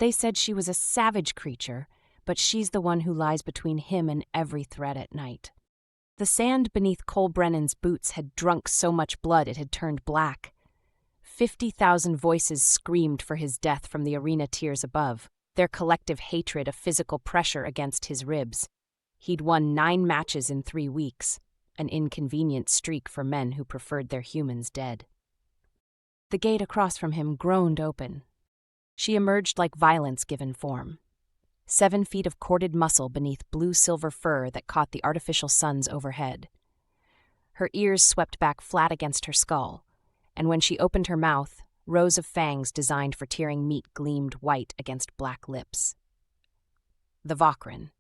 They said she was a savage creature, but she's the one who lies between him and every threat at night. The sand beneath Cole Brennan's boots had drunk so much blood it had turned black. 50,000 voices screamed for his death from the arena tiers above, their collective hatred a physical pressure against his ribs. He'd won 9 matches in 3 weeks, an inconvenient streak for men who preferred their humans dead. The gate across from him groaned open. She emerged like violence given form. 7 feet of corded muscle beneath blue-silver fur that caught the artificial suns overhead. Her ears swept back flat against her skull, and when she opened her mouth, rows of fangs designed for tearing meat gleamed white against black lips. The Vahkrin.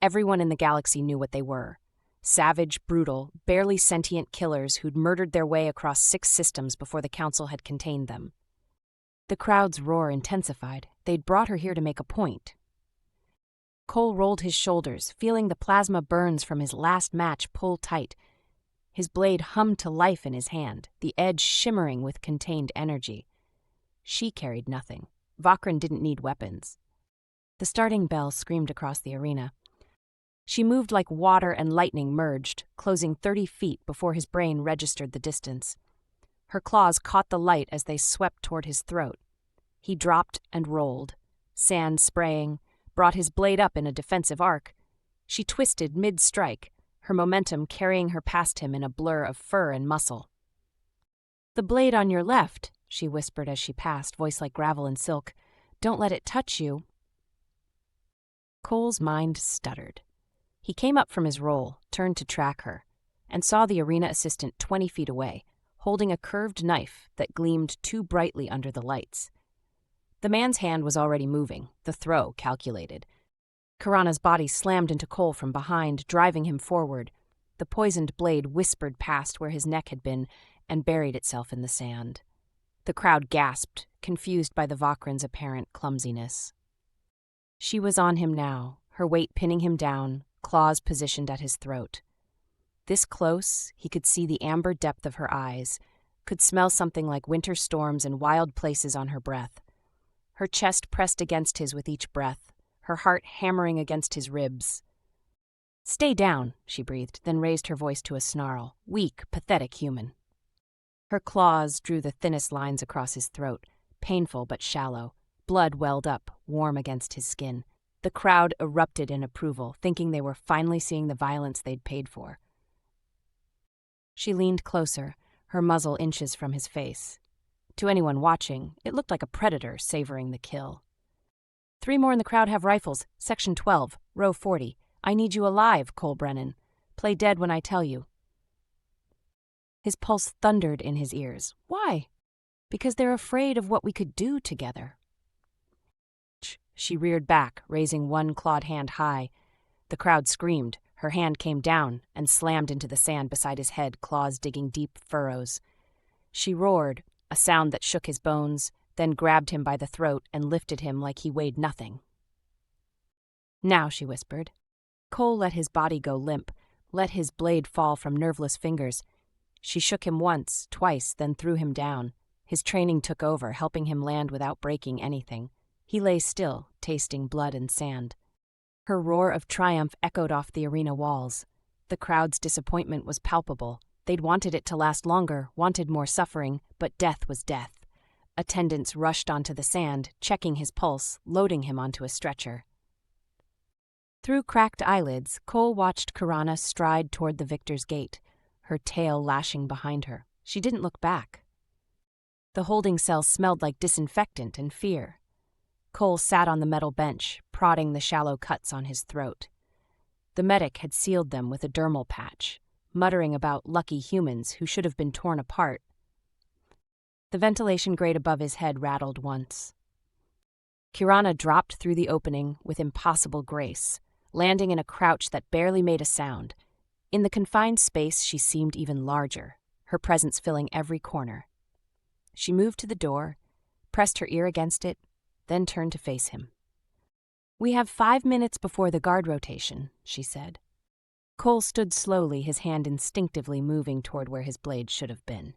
Everyone in the galaxy knew what they were. Savage, brutal, barely sentient killers who'd murdered their way across 6 systems before the Council had contained them. The crowd's roar intensified. They'd brought her here to make a point. Cole rolled his shoulders, feeling the plasma burns from his last match pull tight. His blade hummed to life in his hand, the edge shimmering with contained energy. She carried nothing. Vahkrin didn't need weapons. The starting bell screamed across the arena. She moved like water and lightning merged, closing 30 feet before his brain registered the distance. Her claws caught the light as they swept toward his throat. He dropped and rolled, sand spraying, brought his blade up in a defensive arc. She twisted mid-strike, her momentum carrying her past him in a blur of fur and muscle. "The blade on your left," she whispered as she passed, voice like gravel and silk. "Don't let it touch you." Cole's mind stuttered. He came up from his roll, turned to track her, and saw the arena assistant 20 feet away, holding a curved knife that gleamed too brightly under the lights. The man's hand was already moving, the throw calculated. Kirana's body slammed into Cole from behind, driving him forward. The poisoned blade whispered past where his neck had been and buried itself in the sand. The crowd gasped, confused by the Vahkrin's apparent clumsiness. She was on him now, her weight pinning him down, claws positioned at his throat. This close, he could see the amber depth of her eyes, could smell something like winter storms and wild places on her breath. Her chest pressed against his with each breath, her heart hammering against his ribs. "Stay down," she breathed, then raised her voice to a snarl. Weak, pathetic human. Her claws drew the thinnest lines across his throat, painful but shallow. Blood welled up, warm against his skin. The crowd erupted in approval, thinking they were finally seeing the violence they'd paid for. She leaned closer, her muzzle inches from his face. To anyone watching, it looked like a predator savoring the kill. "3 more in the crowd have rifles. Section 12, row 40. I need you alive, Cole Brennan. Play dead when I tell you." His pulse thundered in his ears. "Why?" "Because they're afraid of what we could do together." She reared back, raising one clawed hand high. The crowd screamed. Her hand came down and slammed into the sand beside his head, claws digging deep furrows. She roared, a sound that shook his bones, then grabbed him by the throat and lifted him like he weighed nothing. "Now," she whispered. Cole let his body go limp, let his blade fall from nerveless fingers. She shook him once, twice, then threw him down. His training took over, helping him land without breaking anything. He lay still, tasting blood and sand. Her roar of triumph echoed off the arena walls. The crowd's disappointment was palpable. They'd wanted it to last longer, wanted more suffering, but death was death. Attendants rushed onto the sand, checking his pulse, loading him onto a stretcher. Through cracked eyelids, Cole watched Kirana stride toward the victor's gate, her tail lashing behind her. She didn't look back. The holding cell smelled like disinfectant and fear. Cole sat on the metal bench, prodding the shallow cuts on his throat. The medic had sealed them with a dermal patch, muttering about lucky humans who should have been torn apart. The ventilation grate above his head rattled once. Kirana dropped through the opening with impossible grace, landing in a crouch that barely made a sound. In the confined space, she seemed even larger, her presence filling every corner. She moved to the door, pressed her ear against it, then turned to face him. "We have 5 minutes before the guard rotation," she said. Cole stood slowly, his hand instinctively moving toward where his blade should have been.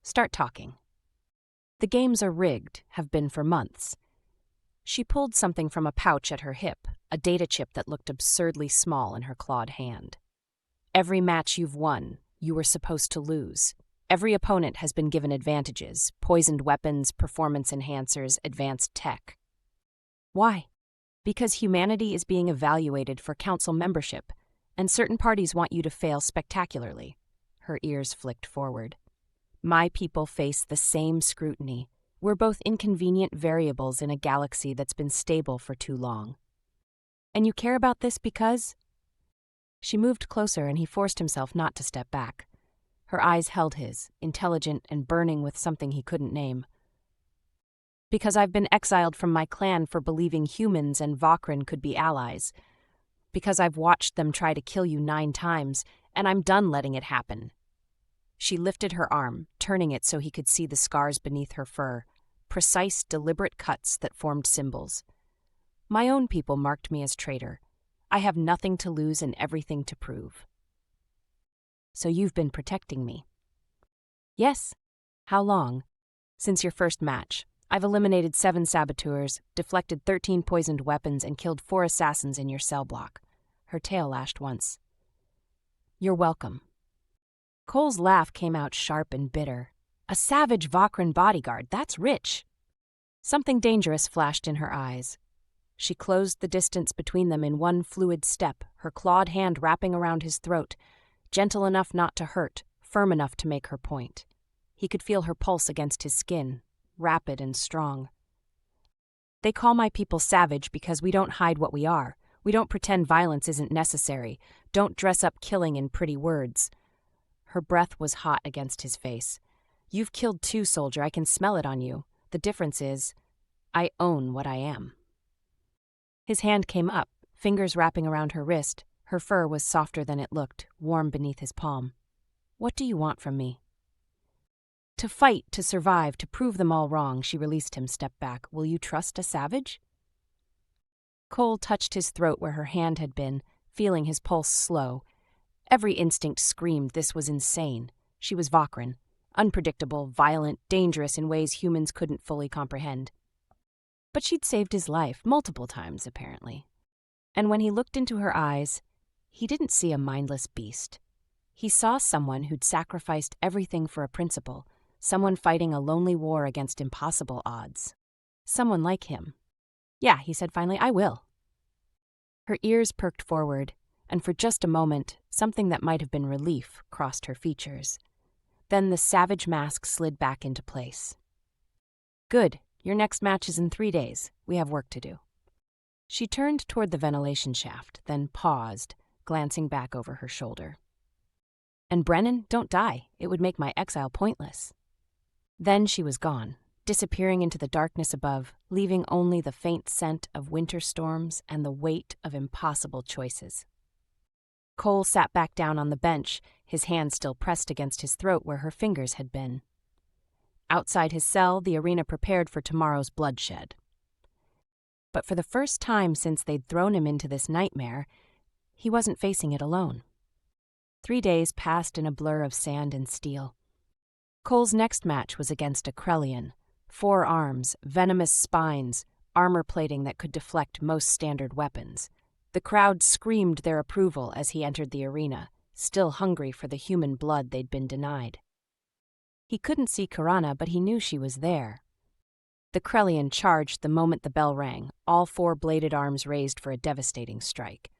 "Start talking. The games are rigged, have been for months. She pulled something from a pouch at her hip, a data chip that looked absurdly small in her clawed hand. Every match you've won, you were supposed to lose. Every opponent has been given advantages, poisoned weapons, performance enhancers, advanced tech. Why? Because humanity is being evaluated for council membership, and certain parties want you to fail spectacularly. Her ears flicked forward. My people face the same scrutiny. We're both inconvenient variables in a galaxy that's been stable for too long. And you care about this because? She moved closer and he forced himself not to step back. Her eyes held his, intelligent and burning with something he couldn't name. Because I've been exiled from my clan for believing humans and Vahkrin could be allies. Because I've watched them try to kill you 9 times, and I'm done letting it happen. She lifted her arm, turning it so he could see the scars beneath her fur, precise, deliberate cuts that formed symbols. My own people marked me as traitor. I have nothing to lose and everything to prove. So you've been protecting me. Yes. How long? Since your first match. I've eliminated 7 saboteurs, deflected 13 poisoned weapons, and killed 4 assassins in your cell block. Her tail lashed once. You're welcome. Cole's laugh came out sharp and bitter. A savage Vahkrin bodyguard, that's rich. Something dangerous flashed in her eyes. She closed the distance between them in one fluid step, her clawed hand wrapping around his throat, gentle enough not to hurt, firm enough to make her point. He could feel her pulse against his skin, rapid and strong. They call my people savage because we don't hide what we are. We don't pretend violence isn't necessary. Don't dress up killing in pretty words. Her breath was hot against his face. You've killed 2, soldier. I can smell it on you. The difference is, I own what I am. His hand came up, fingers wrapping around her wrist. Her fur was softer than it looked, warm beneath his palm. What do you want from me? To fight, to survive, to prove them all wrong. She released him, stepped back. Will you trust a savage? Cole touched his throat where her hand had been, feeling his pulse slow. Every instinct screamed this was insane. She was Vahkrin, unpredictable, violent, dangerous in ways humans couldn't fully comprehend. But she'd saved his life, multiple times, apparently. And when he looked into her eyes, he didn't see a mindless beast. He saw someone who'd sacrificed everything for a principle, someone fighting a lonely war against impossible odds. Someone like him. Yeah, he said finally, I will. Her ears perked forward, and for just a moment, something that might have been relief crossed her features. Then the savage mask slid back into place. Good. Your next match is in 3 days. We have work to do. She turned toward the ventilation shaft, then paused, glancing back over her shoulder. And Brennan, don't die. It would make my exile pointless. Then she was gone, disappearing into the darkness above, leaving only the faint scent of winter storms and the weight of impossible choices. Cole sat back down on the bench, his hand still pressed against his throat where her fingers had been. Outside his cell, the arena prepared for tomorrow's bloodshed. But for the first time since they'd thrown him into this nightmare, he wasn't facing it alone. 3 days passed in a blur of sand and steel. Cole's next match was against a Krellian. 4 arms, venomous spines, armor plating that could deflect most standard weapons. The crowd screamed their approval as he entered the arena, still hungry for the human blood they'd been denied. He couldn't see Kirana, but he knew she was there. The Krellian charged the moment the bell rang, all 4 bladed arms raised for a devastating strike.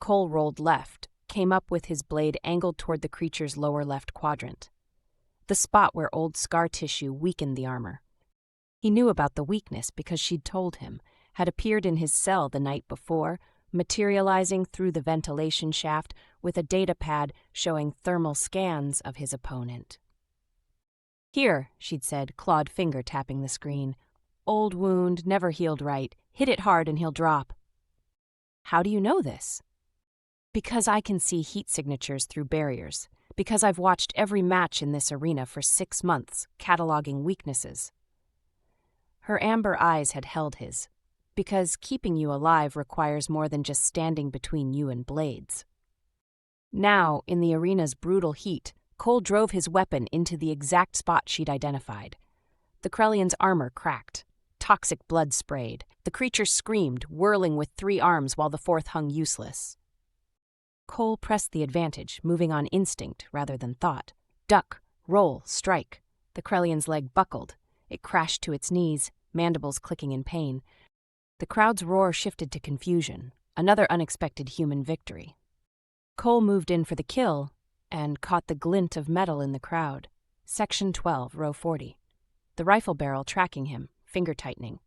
Cole rolled left, came up with his blade angled toward the creature's lower left quadrant, the spot where old scar tissue weakened the armor. He knew about the weakness because she'd told him, had appeared in his cell the night before, materializing through the ventilation shaft with a data pad showing thermal scans of his opponent. Here, she'd said, clawed finger tapping the screen. Old wound, never healed right. Hit it hard and he'll drop. How do you know this? Because I can see heat signatures through barriers. Because I've watched every match in this arena for 6 months, cataloging weaknesses. Her amber eyes had held his. Because keeping you alive requires more than just standing between you and blades. Now, in the arena's brutal heat, Cole drove his weapon into the exact spot she'd identified. The Krellian's armor cracked. Toxic blood sprayed. The creature screamed, whirling with 3 arms while the 4th hung useless. Cole pressed the advantage, moving on instinct rather than thought. Duck, roll, strike. The Krellian's leg buckled. It crashed to its knees, mandibles clicking in pain. The crowd's roar shifted to confusion, another unexpected human victory. Cole moved in for the kill and caught the glint of metal in the crowd. Section 12, row 40. The rifle barrel tracking him, finger tightening.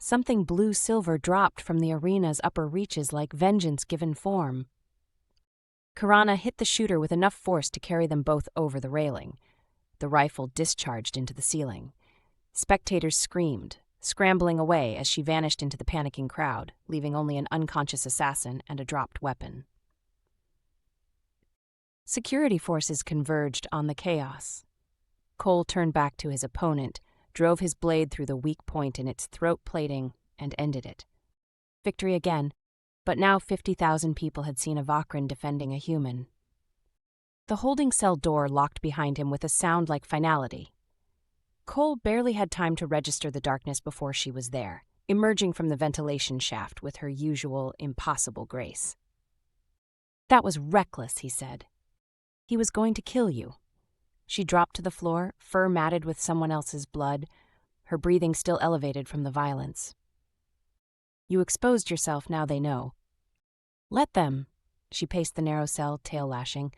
Something blue-silver dropped from the arena's upper reaches like vengeance given form. Kirana hit the shooter with enough force to carry them both over the railing. The rifle discharged into the ceiling. Spectators screamed, scrambling away as she vanished into the panicking crowd, leaving only an unconscious assassin and a dropped weapon. Security forces converged on the chaos. Cole turned back to his opponent, drove his blade through the weak point in its throat plating, and ended it. Victory again, but now 50,000 people had seen a Vahkrin defending a human. The holding cell door locked behind him with a sound like finality. Cole barely had time to register the darkness before she was there, emerging from the ventilation shaft with her usual impossible grace. "That was reckless," he said. "He was going to kill you." She dropped to the floor, fur matted with someone else's blood, her breathing still elevated from the violence. "You exposed yourself, now they know." "Let them." She paced the narrow cell, tail lashing.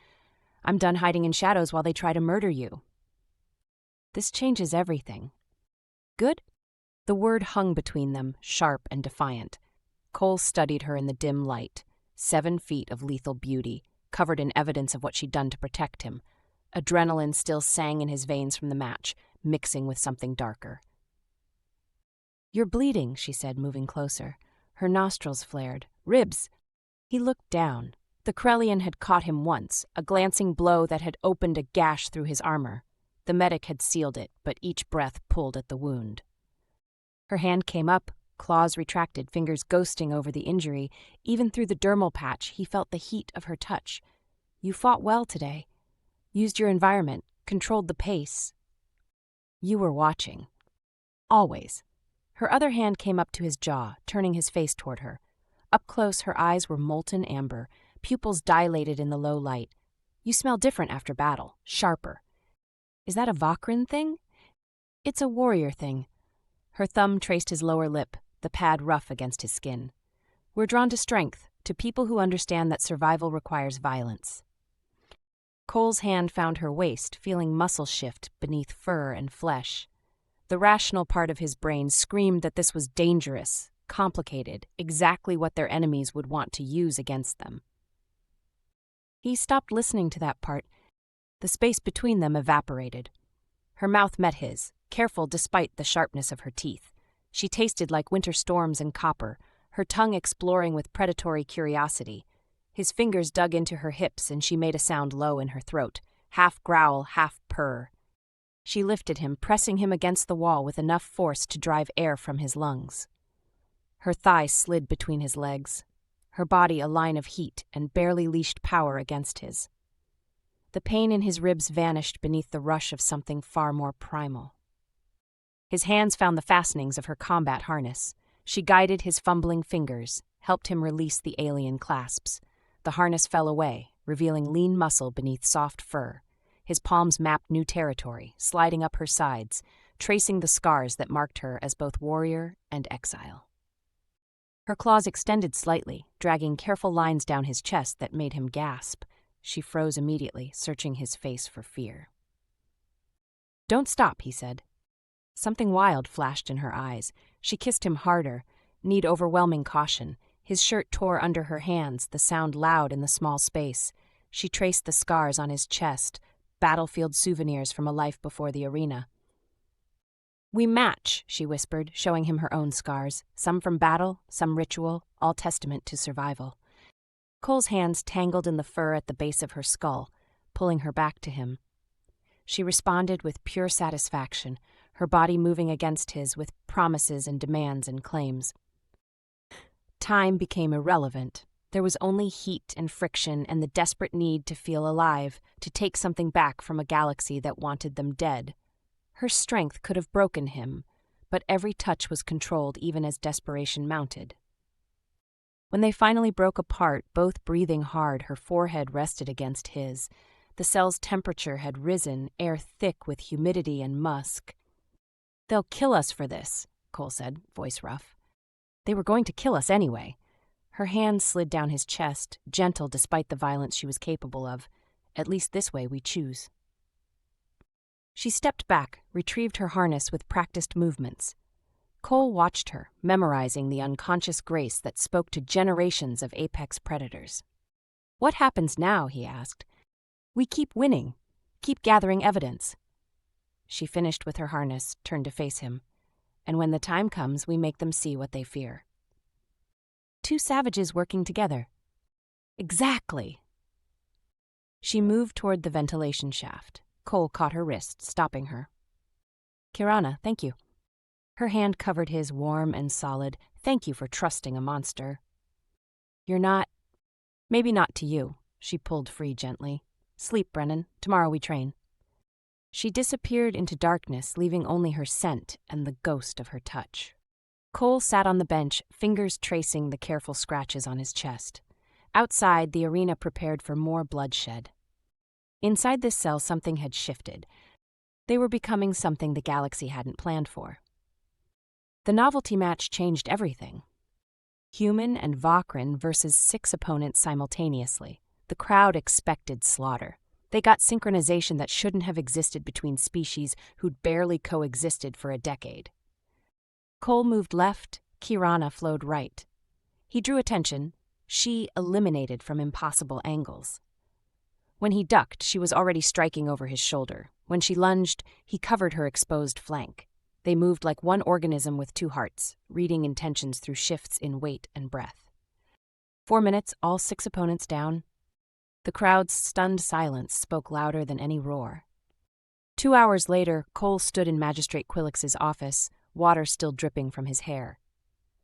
"I'm done hiding in shadows while they try to murder you." "This changes everything." "Good?" The word hung between them, sharp and defiant. Cole studied her in the dim light, 7 feet of lethal beauty, covered in evidence of what she'd done to protect him. Adrenaline still sang in his veins from the match, mixing with something darker. "You're bleeding," she said, moving closer. Her nostrils flared. "Ribs!" He looked down. The Krellian had caught him once, a glancing blow that had opened a gash through his armor. The medic had sealed it, but each breath pulled at the wound. Her hand came up, claws retracted, fingers ghosting over the injury. Even through the dermal patch, he felt the heat of her touch. "You fought well today. Used your environment, controlled the pace. You were watching. Always." Her other hand came up to his jaw, turning his face toward her. Up close, her eyes were molten amber, pupils dilated in the low light. "You smell different after battle, sharper." "Is that a Vahkrin thing?" "It's a warrior thing." Her thumb traced his lower lip, the pad rough against his skin. "We're drawn to strength, to people who understand that survival requires violence." Cole's hand found her waist, feeling muscle shift beneath fur and flesh. The rational part of his brain screamed that this was dangerous, complicated, exactly what their enemies would want to use against them. He stopped listening to that part. The space between them evaporated. Her mouth met his, careful despite the sharpness of her teeth. She tasted like winter storms and copper, her tongue exploring with predatory curiosity. His fingers dug into her hips and she made a sound low in her throat, half growl, half purr. She lifted him, pressing him against the wall with enough force to drive air from his lungs. Her thigh slid between his legs, her body a line of heat and barely leashed power against his. The pain in his ribs vanished beneath the rush of something far more primal. His hands found the fastenings of her combat harness. She guided his fumbling fingers, helped him release the alien clasps. The harness fell away, revealing lean muscle beneath soft fur. His palms mapped new territory, sliding up her sides, tracing the scars that marked her as both warrior and exile. Her claws extended slightly, dragging careful lines down his chest that made him gasp. She froze immediately, searching his face for fear. "Don't stop," he said. Something wild flashed in her eyes. She kissed him harder, need overwhelming caution. His shirt tore under her hands, the sound loud in the small space. She traced the scars on his chest, battlefield souvenirs from a life before the arena. "We match," she whispered, showing him her own scars, some from battle, some ritual, all testament to survival. Cole's hands tangled in the fur at the base of her skull, pulling her back to him. She responded with pure satisfaction, her body moving against his with promises and demands and claims. Time became irrelevant. There was only heat and friction and the desperate need to feel alive, to take something back from a galaxy that wanted them dead. Her strength could have broken him, but every touch was controlled even as desperation mounted. When they finally broke apart, both breathing hard, her forehead rested against his. The cell's temperature had risen, air thick with humidity and musk. "They'll kill us for this," Cole said, voice rough. They were going to kill us anyway. Her hand slid down his chest, gentle despite the violence she was capable of. "At least this way we choose." She stepped back, retrieved her harness with practiced movements. Cole watched her, memorizing the unconscious grace that spoke to generations of apex predators. "What happens now?" he asked. "We keep winning, keep gathering evidence." She finished with her harness, turned to face him. "And when the time comes, we make them see what they fear." Two savages working together. Exactly. She moved toward the ventilation shaft. Cole caught her wrist, stopping her. "Kirana, thank you." Her hand covered his, warm and solid. "Thank you for trusting a monster." "You're not—" "Maybe not to you." She pulled free gently. "Sleep, Brennan. Tomorrow we train." She disappeared into darkness, leaving only her scent and the ghost of her touch. Cole sat on the bench, fingers tracing the careful scratches on his chest. Outside, the arena prepared for more bloodshed. Inside this cell, something had shifted. They were becoming something the galaxy hadn't planned for. The novelty match changed everything. Human and Vahkrin versus 6 opponents simultaneously. The crowd expected slaughter. They got synchronization that shouldn't have existed between species who'd barely coexisted for a decade. Cole moved left, Kirana flowed right. He drew attention. She eliminated from impossible angles. When he ducked, she was already striking over his shoulder. When she lunged, he covered her exposed flank. They moved like one organism with 2 hearts, reading intentions through shifts in weight and breath. 4 minutes, all 6 opponents down. The crowd's stunned silence spoke louder than any roar. 2 hours later, Cole stood in Magistrate Quillix's office, water still dripping from his hair.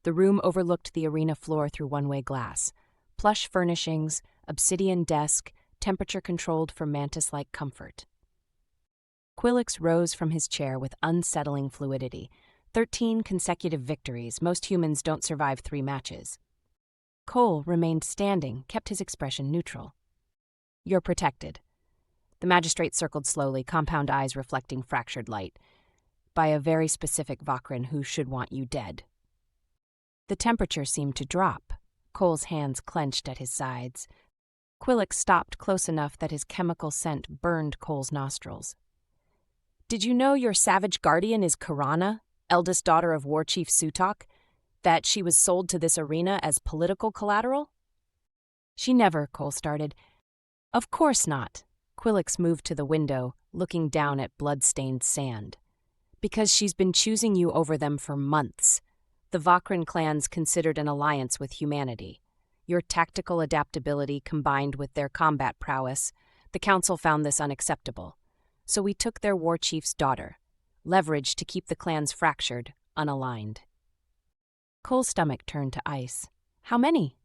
The room overlooked the arena floor through one-way glass. Plush furnishings, obsidian desk, temperature controlled for mantis-like comfort. Quillix rose from his chair with unsettling fluidity. 13 consecutive victories. Most humans don't survive 3 matches. Cole remained standing, kept his expression neutral. "You're protected." The magistrate circled slowly, compound eyes reflecting fractured light. "By a very specific Vahkrin who should want you dead." The temperature seemed to drop. Cole's hands clenched at his sides. Quillix stopped close enough that his chemical scent burned Cole's nostrils. "Did you know your savage guardian is Kirana, eldest daughter of War Chief Sutok? That she was sold to this arena as political collateral?" "She never," Cole started. "Of course not." Quillix moved to the window, looking down at blood-stained sand. "Because she's been choosing you over them for months. The Vahkrin clans considered an alliance with humanity. Your tactical adaptability combined with their combat prowess, the council found this unacceptable. So we took their war chief's daughter, leverage to keep the clans fractured, unaligned." Cole's stomach turned to ice. "How many?"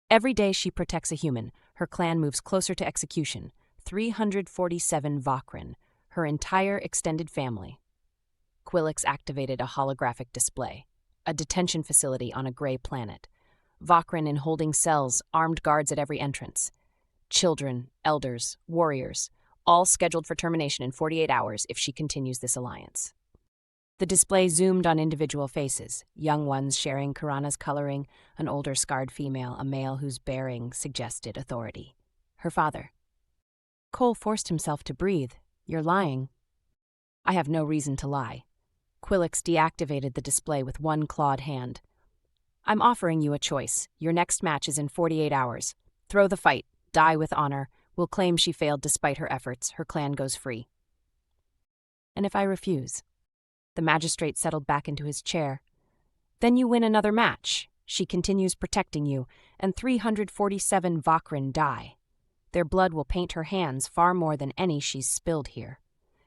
"Every day she protects a human, her clan moves closer to execution. 347 Vahkrin, her entire extended family." Quillix activated a holographic display. A detention facility on a gray planet. Vahkrin in holding cells, armed guards at every entrance. Children, elders, warriors, all scheduled for termination in 48 hours if she continues this alliance. The display zoomed on individual faces, young ones sharing Kirana's coloring, an older scarred female, a male whose bearing suggested authority. Her father. Cole forced himself to breathe. "You're lying." "I have no reason to lie." Quillix deactivated the display with one clawed hand. "I'm offering you a choice. Your next match is in 48 hours. Throw the fight, die with honor. We'll claim she failed despite her efforts. Her clan goes free." "And if I refuse?" The magistrate settled back into his chair. "Then you win another match. She continues protecting you, and 347 Vahkrin die. Their blood will paint her hands far more than any she's spilled here.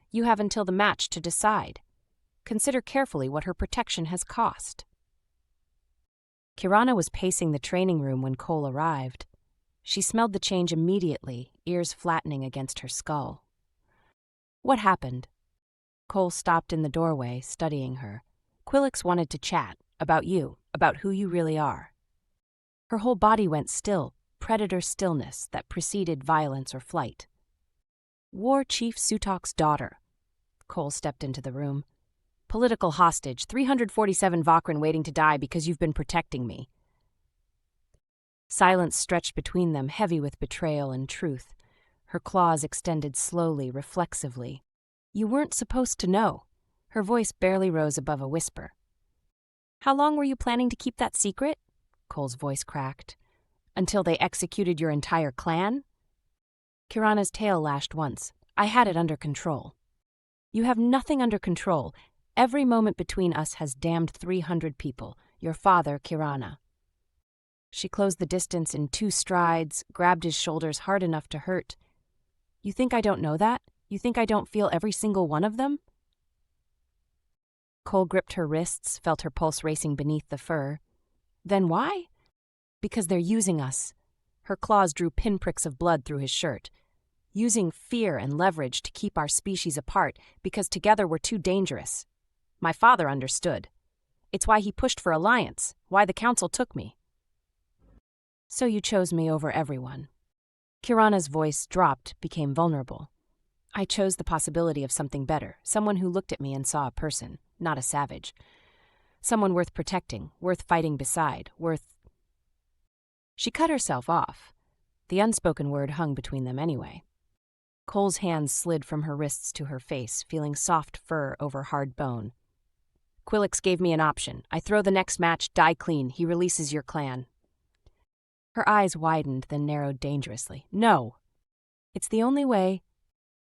You have until the match to decide. Consider carefully what her protection has cost." Kirana was pacing the training room when Cole arrived. She smelled the change immediately, ears flattening against her skull. "What happened?" Cole stopped in the doorway, studying her. Quillix wanted to chat about you, about who you really are. Her whole body went still, predator stillness that preceded violence or flight. War Chief Sutok's daughter. Cole stepped into the room. Political hostage, 347 Vahkrin waiting to die because you've been protecting me. Silence stretched between them, heavy with betrayal and truth. Her claws extended slowly, reflexively. You weren't supposed to know. Her voice barely rose above a whisper. How long were you planning to keep that secret? Cole's voice cracked. Until they executed your entire clan? Kirana's tail lashed once. I had it under control. You have nothing under control. Every moment between us has damned 300 people. Your father, Kirana. She closed the distance in 2 strides, grabbed his shoulders hard enough to hurt. You think I don't know that? You think I don't feel every single one of them? Cole gripped her wrists, felt her pulse racing beneath the fur. Then why? Because they're using us. Her claws drew pinpricks of blood through his shirt. Using fear and leverage to keep our species apart, because together we're too dangerous. My father understood. It's why he pushed for alliance, why the council took me. So you chose me over everyone. Kirana's voice dropped, became vulnerable. I chose the possibility of something better, someone who looked at me and saw a person, not a savage. Someone worth protecting, worth fighting beside, worth... She cut herself off. The unspoken word hung between them anyway. Cole's hands slid from her wrists to her face, feeling soft fur over hard bone. Quillix gave me an option. I throw the next match, die clean. He releases your clan. Her eyes widened, then narrowed dangerously. No. It's the only way.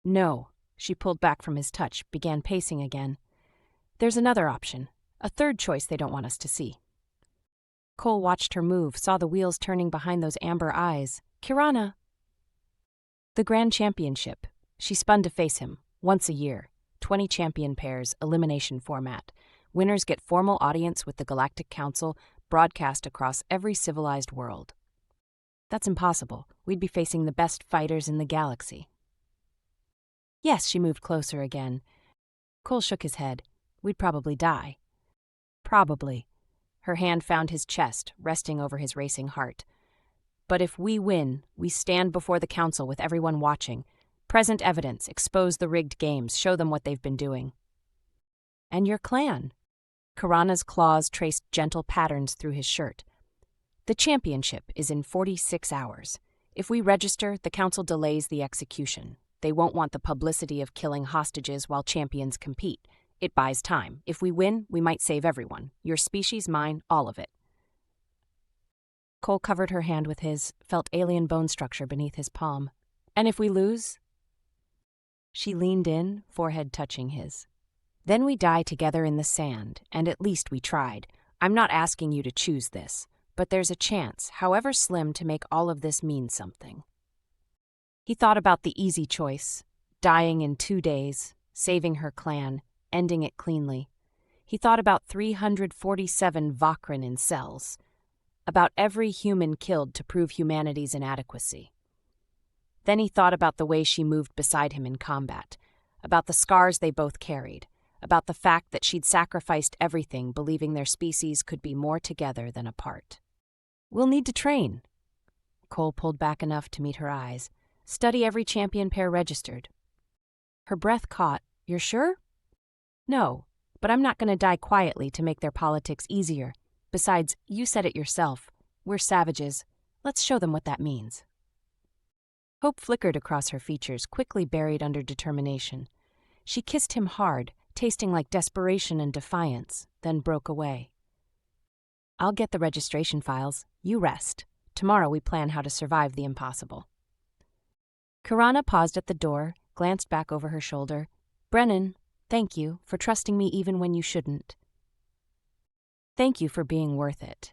No. She pulled back from his touch, began pacing again. There's another option. A third choice they don't want us to see. Cole watched her move, saw the wheels turning behind those amber eyes. Kirana! The Grand Championship. She spun to face him. Once a year. 20 champion pairs, elimination format. Winners get formal audience with the Galactic Council, broadcast across every civilized world. That's impossible. We'd be facing the best fighters in the galaxy. Yes, she moved closer again. Cole shook his head. We'd probably die. Probably. Her hand found his chest, resting over his racing heart. But if we win, we stand before the council with everyone watching. Present evidence, expose the rigged games, show them what they've been doing. And your clan. Kirana's claws traced gentle patterns through his shirt. The championship is in 46 hours. If we register, the council delays the execution. They won't want the publicity of killing hostages while champions compete. It buys time. If we win, we might save everyone. Your species, mine, all of it. Cole covered her hand with his, felt alien bone structure beneath his palm. And if we lose? She leaned in, forehead touching his. Then we die together in the sand, and at least we tried. I'm not asking you to choose this, but there's a chance, however slim, to make all of this mean something. He thought about the easy choice, dying in 2 days, saving her clan, ending it cleanly. He thought about 347 Vahkrin in cells, about every human killed to prove humanity's inadequacy. Then he thought about the way she moved beside him in combat, about the scars they both carried, about the fact that she'd sacrificed everything believing their species could be more together than apart. We'll need to train. Cole pulled back enough to meet her eyes. Study every champion pair registered. Her breath caught. You're sure? No, but I'm not going to die quietly to make their politics easier. Besides, you said it yourself. We're savages. Let's show them what that means. Hope flickered across her features, quickly buried under determination. She kissed him hard, tasting like desperation and defiance, then broke away. I'll get the registration files. You rest. Tomorrow we plan how to survive the impossible. Kirana paused at the door, glanced back over her shoulder. Brennan, thank you for trusting me even when you shouldn't. Thank you for being worth it.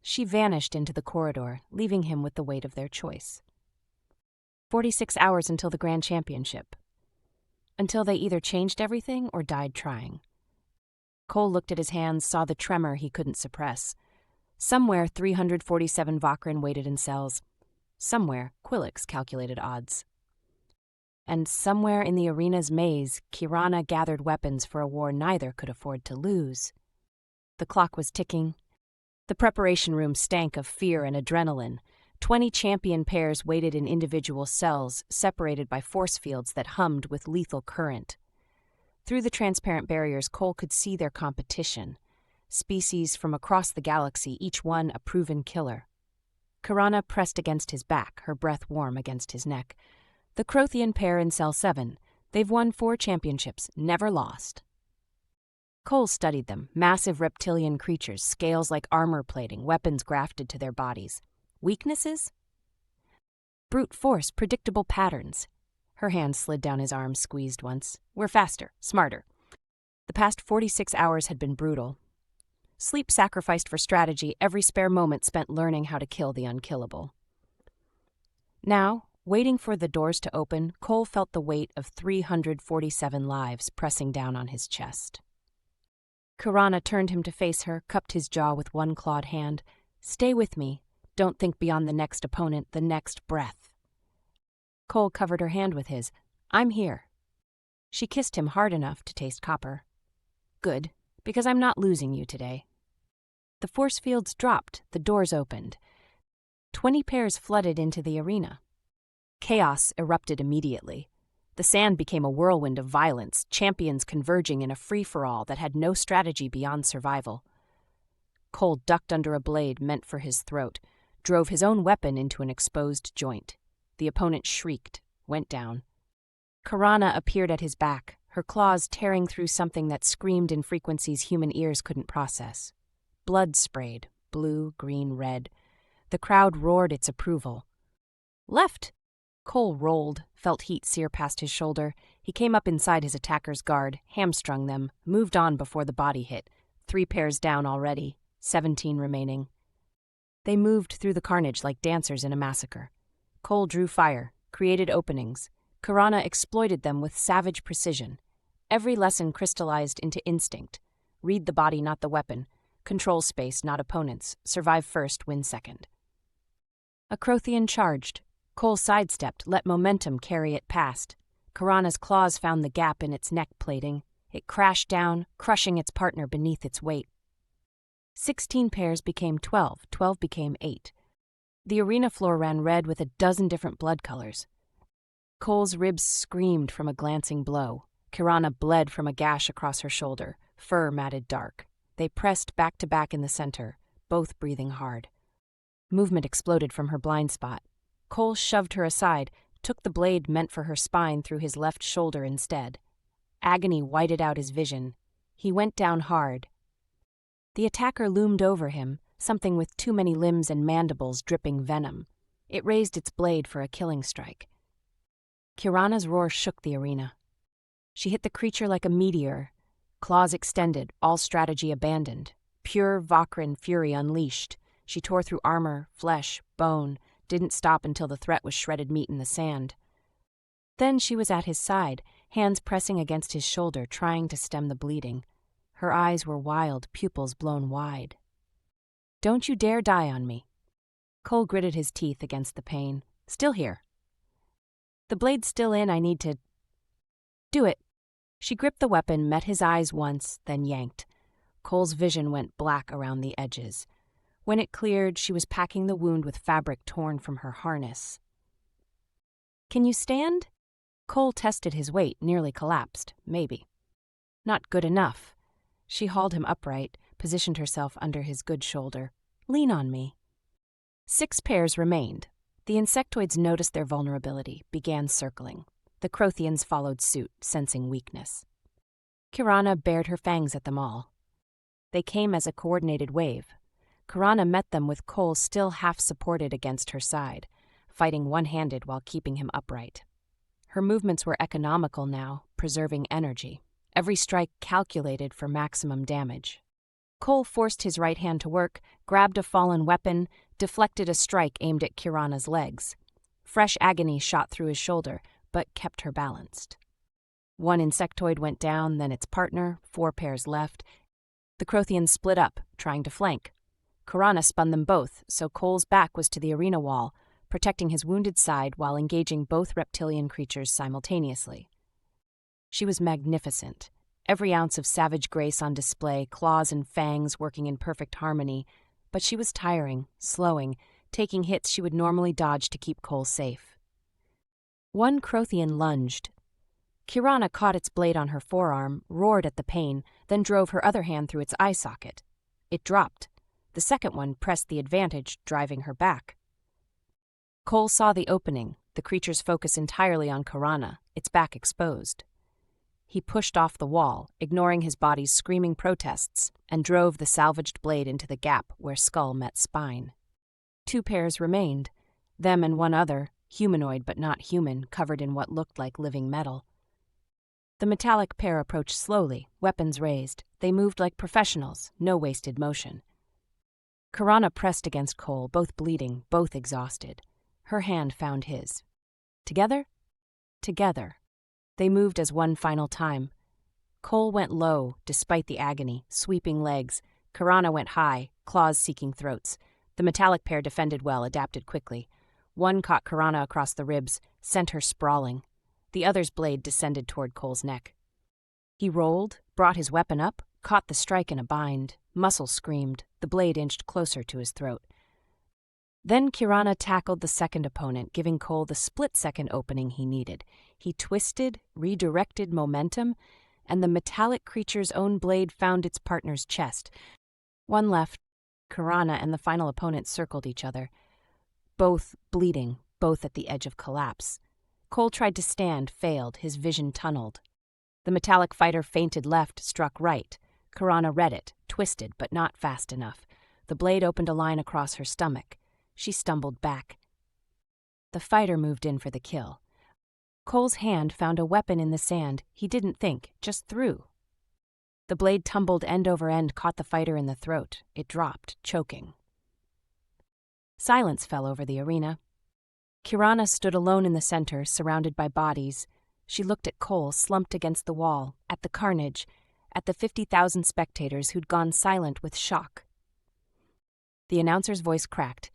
She vanished into the corridor, leaving him with the weight of their choice. 46 hours until the Grand Championship. Until they either changed everything or died trying. Cole looked at his hands, saw the tremor he couldn't suppress. Somewhere 347 Vahkrin waited in cells. Somewhere Quillix calculated odds. And somewhere in the arena's maze, Kirana gathered weapons for a war neither could afford to lose. The clock was ticking. The preparation room stank of fear and adrenaline. 20 champion pairs waited in individual cells, separated by force fields that hummed with lethal current. Through the transparent barriers, Cole could see their competition. Species from across the galaxy, each one a proven killer. Kirana pressed against his back, her breath warm against his neck. The Crothian pair in Cell 7. They've won 4 championships, never lost. Cole studied them, massive reptilian creatures, scales like armor plating, weapons grafted to their bodies. Weaknesses? Brute force, predictable patterns. Her hand slid down his arm, squeezed once. We're faster, smarter. The past 46 hours had been brutal. Sleep sacrificed for strategy, every spare moment spent learning how to kill the unkillable. Now, waiting for the doors to open, Cole felt the weight of 347 lives pressing down on his chest. Kirana turned him to face her, cupped his jaw with one clawed hand. Stay with me. Don't think beyond the next opponent, the next breath. Cole covered her hand with his. I'm here. She kissed him hard enough to taste copper. Good, because I'm not losing you today. The force fields dropped, the doors opened. 20 pairs flooded into the arena. Chaos erupted immediately. The sand became a whirlwind of violence, champions converging in a free-for-all that had no strategy beyond survival. Cole ducked under a blade meant for his throat, drove his own weapon into an exposed joint. The opponent shrieked, went down. Kirana appeared at his back, her claws tearing through something that screamed in frequencies human ears couldn't process. Blood sprayed, blue, green, red. The crowd roared its approval. Left! Cole rolled, felt heat sear past his shoulder. He came up inside his attacker's guard, hamstrung them, moved on before the body hit. 3 pairs down already, 17 remaining. They moved through the carnage like dancers in a massacre. Cole drew fire, created openings. Kirana exploited them with savage precision. Every lesson crystallized into instinct. Read the body, not the weapon. Control space, not opponents. Survive first, win second. A Crothian charged. Cole sidestepped, let momentum carry it past. Kirana's claws found the gap in its neck plating. It crashed down, crushing its partner beneath its weight. 16 pairs became 12, 12 became 8. The arena floor ran red with a dozen different blood colors. Cole's ribs screamed from a glancing blow. Kirana bled from a gash across her shoulder, fur matted dark. They pressed back to back in the center, both breathing hard. Movement exploded from her blind spot. Cole shoved her aside, took the blade meant for her spine through his left shoulder instead. Agony whited out his vision. He went down hard. The attacker loomed over him, something with too many limbs and mandibles dripping venom. It raised its blade for a killing strike. Kirana's roar shook the arena. She hit the creature like a meteor. Claws extended, all strategy abandoned. Pure Vahkrin fury unleashed. She tore through armor, flesh, bone, didn't stop until the threat was shredded meat in the sand. Then she was at his side, hands pressing against his shoulder, trying to stem the bleeding. Her eyes were wild, pupils blown wide. Don't you dare die on me. Cole gritted his teeth against the pain. Still here. The blade's still in, I need to... Do it. She gripped the weapon, met his eyes once, then yanked. Cole's vision went black around the edges. When it cleared, she was packing the wound with fabric torn from her harness. Can you stand? Cole tested his weight, nearly collapsed. Maybe. Not good enough. She hauled him upright, positioned herself under his good shoulder. Lean on me. 6 pairs remained. The insectoids noticed their vulnerability, began circling. The Crothians followed suit, sensing weakness. Kirana bared her fangs at them all. They came as a coordinated wave. Kirana met them with Cole still half-supported against her side, fighting one-handed while keeping him upright. Her movements were economical now, preserving energy. Every strike calculated for maximum damage. Cole forced his right hand to work, grabbed a fallen weapon, deflected a strike aimed at Kirana's legs. Fresh agony shot through his shoulder, but kept her balanced. One insectoid went down, then its partner, 4 pairs left. The Crothians split up, trying to flank. Kirana spun them both, so Cole's back was to the arena wall, protecting his wounded side while engaging both reptilian creatures simultaneously. She was magnificent, every ounce of savage grace on display, claws and fangs working in perfect harmony, but she was tiring, slowing, taking hits she would normally dodge to keep Cole safe. One Crothian lunged. Kirana caught its blade on her forearm, roared at the pain, then drove her other hand through its eye socket. It dropped. The second one pressed the advantage, driving her back. Cole saw the opening, the creature's focus entirely on Kirana, its back exposed. He pushed off the wall, ignoring his body's screaming protests, and drove the salvaged blade into the gap where skull met spine. Two pairs remained, them and one other, humanoid but not human, covered in what looked like living metal. The metallic pair approached slowly, weapons raised. They moved like professionals, no wasted motion. Kirana pressed against Cole, both bleeding, both exhausted. Her hand found his. Together? Together. They moved as one final time. Cole went low, despite the agony, sweeping legs. Kirana went high, claws seeking throats. The metallic pair defended well, adapted quickly. One caught Kirana across the ribs, sent her sprawling. The other's blade descended toward Cole's neck. He rolled, brought his weapon up, caught the strike in a bind. Muscles screamed. The blade inched closer to his throat. Then Kirana tackled the second opponent, giving Cole the split-second opening he needed. He twisted, redirected momentum, and the metallic creature's own blade found its partner's chest. One left. Kirana and the final opponent circled each other. Both bleeding, both at the edge of collapse. Cole tried to stand, failed, his vision tunneled. The metallic fighter feinted left, struck right. Kirana read it, twisted, but not fast enough. The blade opened a line across her stomach. She stumbled back. The fighter moved in for the kill. Cole's hand found a weapon in the sand. He didn't think, just threw. The blade tumbled end over end, caught the fighter in the throat. It dropped, choking. Silence fell over the arena. Kirana stood alone in the center, surrounded by bodies. She looked at Cole, slumped against the wall, at the carnage, at the 50,000 spectators who'd gone silent with shock. The announcer's voice cracked.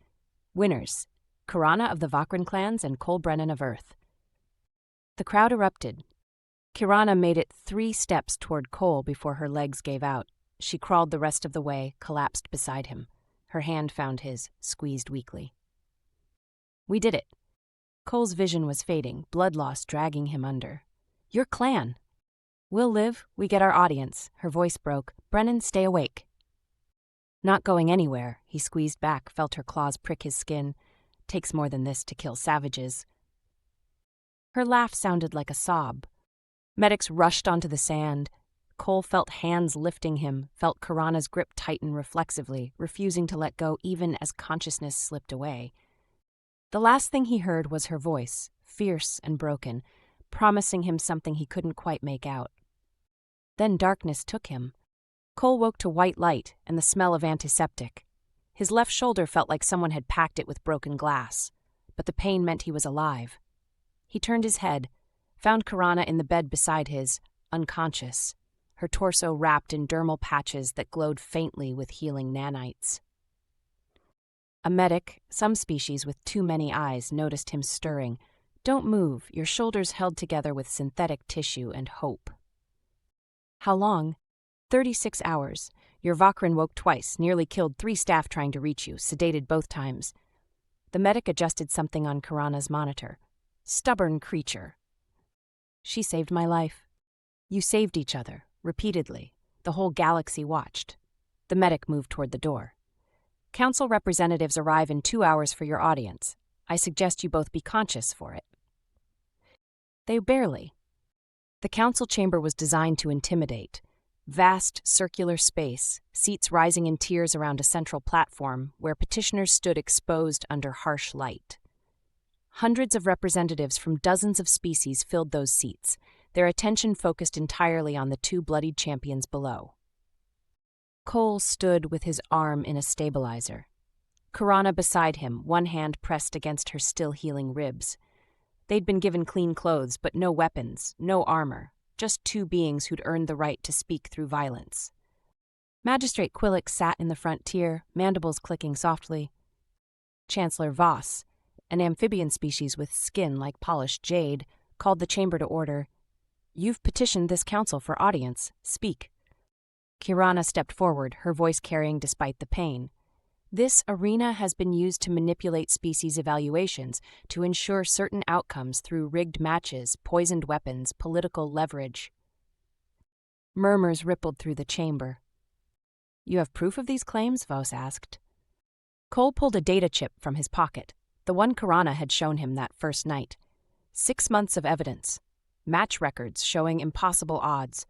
Winners, Kirana of the Vahkrin clans and Cole Brennan of Earth. The crowd erupted. Kirana made it 3 steps toward Cole before her legs gave out. She crawled the rest of the way, collapsed beside him. Her hand found his, squeezed weakly. We did it. Cole's vision was fading, blood loss dragging him under. Your clan. We'll live, we get our audience. Her voice broke. Brennan, stay awake. Not going anywhere, he squeezed back, felt her claws prick his skin. Takes more than this to kill savages. Her laugh sounded like a sob. Medics rushed onto the sand. Cole felt hands lifting him, felt Kirana's grip tighten reflexively, refusing to let go even as consciousness slipped away. The last thing he heard was her voice, fierce and broken, promising him something he couldn't quite make out. Then darkness took him. Cole woke to white light and the smell of antiseptic. His left shoulder felt like someone had packed it with broken glass, but the pain meant he was alive. He turned his head, found Kirana in the bed beside his, unconscious, her torso wrapped in dermal patches that glowed faintly with healing nanites. A medic, some species with too many eyes, noticed him stirring. Don't move, your shoulders held together with synthetic tissue and hope. How long? 36 hours. Your Vahkrin woke twice, nearly killed 3 staff trying to reach you, sedated both times. The medic adjusted something on Kirana's monitor. Stubborn creature. She saved my life. You saved each other, repeatedly. The whole galaxy watched. The medic moved toward the door. Council representatives arrive in 2 hours for your audience. I suggest you both be conscious for it. They barely. The council chamber was designed to intimidate. Vast, circular space, seats rising in tiers around a central platform where petitioners stood exposed under harsh light. Hundreds of representatives from dozens of species filled those seats, their attention focused entirely on the 2 bloodied champions below. Cole stood with his arm in a stabilizer. Kirana beside him, one hand pressed against her still-healing ribs. They'd been given clean clothes, but no weapons, no armor. Just 2 beings who'd earned the right to speak through violence. Magistrate Quillick sat in the front tier, mandibles clicking softly. Chancellor Voss, an amphibian species with skin like polished jade, called the chamber to order. "You've petitioned this council for audience. Speak." Kirana stepped forward, her voice carrying despite the pain. "This arena has been used to manipulate species evaluations to ensure certain outcomes through rigged matches, poisoned weapons, political leverage." Murmurs rippled through the chamber. "You have proof of these claims?" Vos asked. Cole pulled a data chip from his pocket, the one Kirana had shown him that first night. 6 months of evidence. Match records showing impossible odds.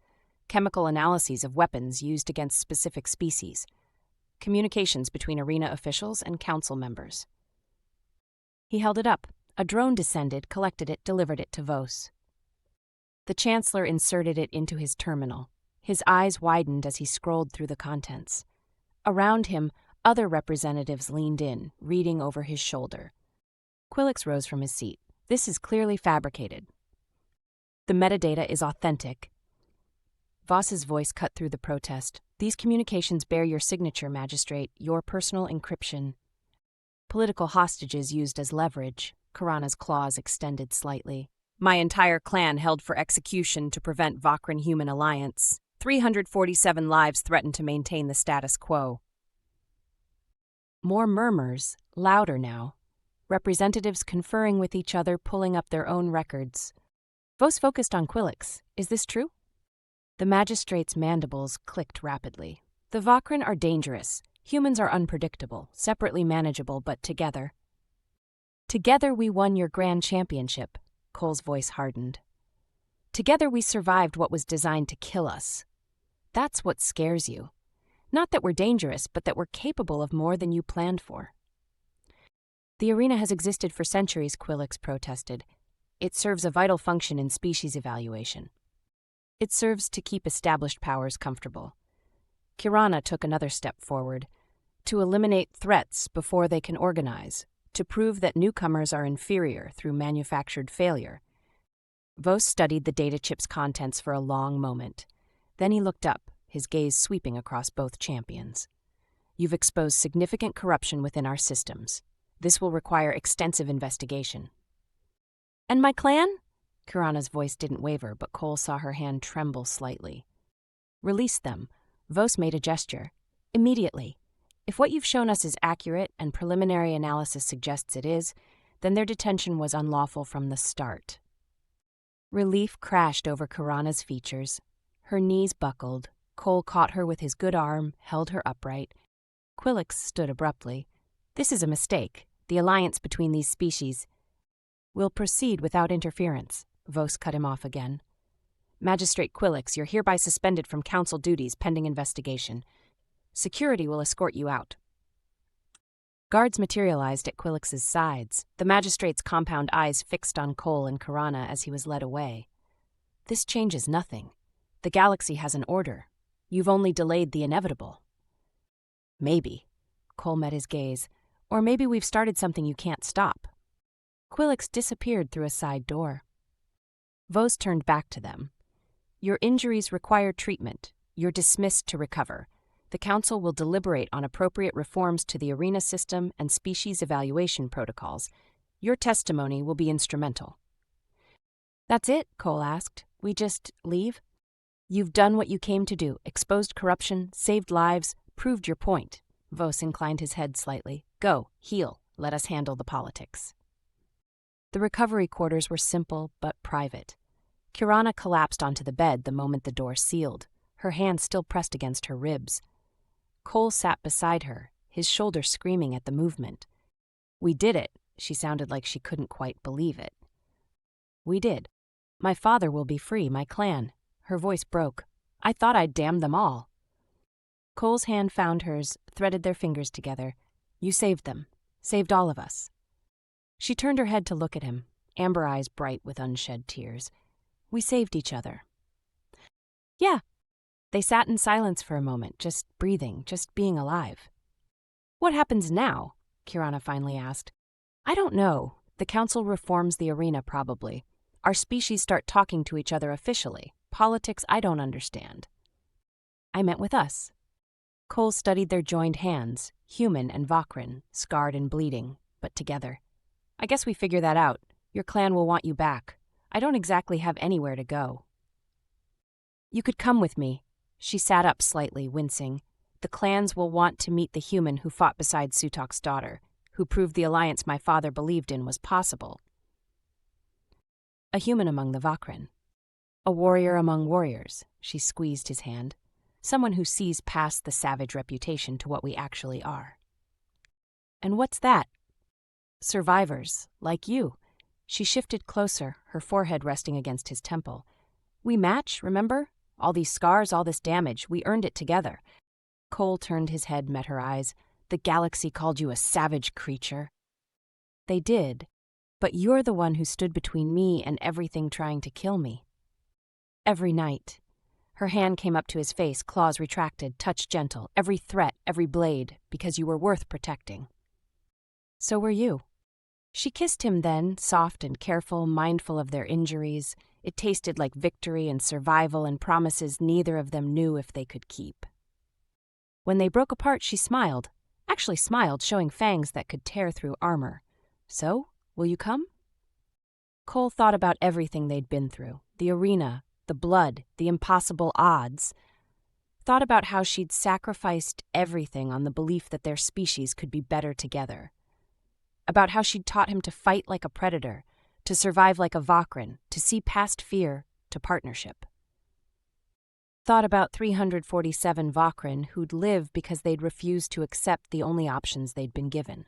Chemical analyses of weapons used against specific species. Communications between arena officials and council members. He held it up. A drone descended, collected it, delivered it to Vos. The Chancellor inserted it into his terminal. His eyes widened as he scrolled through the contents. Around him, other representatives leaned in, reading over his shoulder. Quillix rose from his seat. "This is clearly fabricated. The metadata is authentic." Vos's voice cut through the protest. "These communications bear your signature, Magistrate, your personal encryption." "Political hostages used as leverage." Kirana's claws extended slightly. "My entire clan held for execution to prevent Vahkrin-human alliance. 347 lives threatened to maintain the status quo." More murmurs, louder now. Representatives conferring with each other, pulling up their own records. Vos focused on Quillix. "Is this true?" The magistrate's mandibles clicked rapidly. "The Vahkrin are dangerous. Humans are unpredictable, separately manageable, but together." "Together we won your grand championship," Cole's voice hardened. "Together we survived what was designed to kill us. That's what scares you. Not that we're dangerous, but that we're capable of more than you planned for." "The arena has existed for centuries," Quillix protested. "It serves a vital function in species evaluation. It serves to keep established powers comfortable." Kirana took another step forward. "To eliminate threats before they can organize, to prove that newcomers are inferior through manufactured failure." Vos studied the data chip's contents for a long moment. Then he looked up, his gaze sweeping across both champions. "You've exposed significant corruption within our systems. This will require extensive investigation." "And my clan?" Kirana's voice didn't waver, but Cole saw her hand tremble slightly. "Release them." Vos made a gesture. "Immediately. If what you've shown us is accurate and preliminary analysis suggests it is, then their detention was unlawful from the start." Relief crashed over Kirana's features. Her knees buckled. Cole caught her with his good arm, held her upright. Quillix stood abruptly. "This is a mistake. The alliance between these species will proceed without interference." Vos cut him off again. "Magistrate Quillix, you're hereby suspended from council duties pending investigation. Security will escort you out." Guards materialized at Quillix's sides, the magistrate's compound eyes fixed on Cole and Kirana as he was led away. "This changes nothing. The galaxy has an order. You've only delayed the inevitable." "Maybe." Cole met his gaze. "Or maybe we've started something you can't stop." Quillix disappeared through a side door. Vos turned back to them. "Your injuries require treatment. You're dismissed to recover. The Council will deliberate on appropriate reforms to the arena system and species evaluation protocols. Your testimony will be instrumental." "That's it?" Cole asked. "We just leave?" "You've done what you came to do, exposed corruption, saved lives, proved your point." Vos inclined his head slightly. "Go, heal. Let us handle the politics." The recovery quarters were simple but private. Kirana collapsed onto the bed the moment the door sealed, her hand still pressed against her ribs. Cole sat beside her, his shoulder screaming at the movement. "We did it." She sounded like she couldn't quite believe it. "We did. My father will be free, my clan." Her voice broke. "I thought I'd damned them all." Cole's hand found hers, threaded their fingers together. "You saved them. Saved all of us." She turned her head to look at him, amber eyes bright with unshed tears. "We saved each other." "Yeah." They sat in silence for a moment, just breathing, just being alive. "What happens now?" Kirana finally asked. "I don't know. The Council reforms the arena, probably. Our species start talking to each other officially. Politics I don't understand." "I meant with us." Cole studied their joined hands, human and Vahkrin, scarred and bleeding, but together. I guess we figure that out. Your clan will want you back. I don't exactly have anywhere to go. You could come with me. She sat up slightly, wincing. The clans will want to meet the human who fought beside Sutok's daughter, who proved the alliance my father believed in was possible. A human among the Vahkrin. A warrior among warriors, she squeezed his hand. Someone who sees past the savage reputation to what we actually are. And what's that? Survivors, like you. She shifted closer, her forehead resting against his temple. We match, remember? All these scars, all this damage, we earned it together. Cole turned his head, met her eyes. The galaxy called you a savage creature. They did, but you're the one who stood between me and everything trying to kill me. Every night. Her hand came up to his face, claws retracted, touch gentle, every threat, every blade, because you were worth protecting. So were you. She kissed him then, soft and careful, mindful of their injuries. It tasted like victory and survival and promises neither of them knew if they could keep. When they broke apart, she smiled. Actually smiled, showing fangs that could tear through armor. So, will you come? Cole thought about everything they'd been through. The arena, the blood, the impossible odds. Thought about how she'd sacrificed everything on the belief that their species could be better together. About how she'd taught him to fight like a predator, to survive like a Vahkrin, to see past fear, to partnership. Thought about 347 Vahkrin who'd live because they'd refused to accept the only options they'd been given.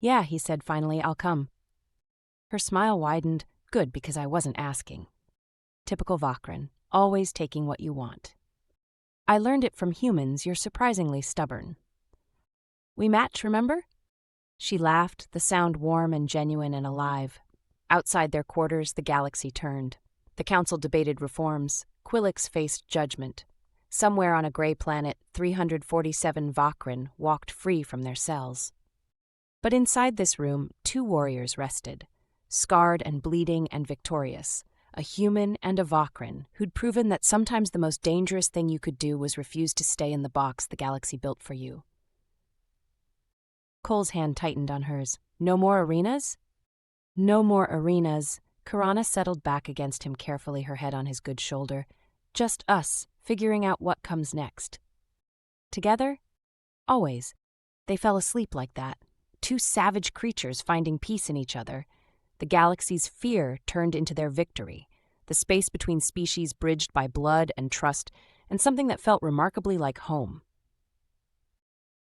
Yeah, he said finally, I'll come. Her smile widened. Good, because I wasn't asking. Typical Vahkrin, always taking what you want. I learned it from humans, you're surprisingly stubborn. We match, remember? She laughed, the sound warm and genuine and alive. Outside their quarters, the galaxy turned. The council debated reforms. Quillix faced judgment. Somewhere on a gray planet, 347 Vahkrin walked free from their cells. But inside this room, 2 warriors rested, scarred and bleeding and victorious, a human and a Vahkrin who'd proven that sometimes the most dangerous thing you could do was refuse to stay in the box the galaxy built for you. Cole's hand tightened on hers. No more arenas? No more arenas. Kirana settled back against him carefully, her head on his good shoulder. Just us, figuring out what comes next. Together? Always. They fell asleep like that. 2 savage creatures finding peace in each other. The galaxy's fear turned into their victory. The space between species bridged by blood and trust, and something that felt remarkably like home.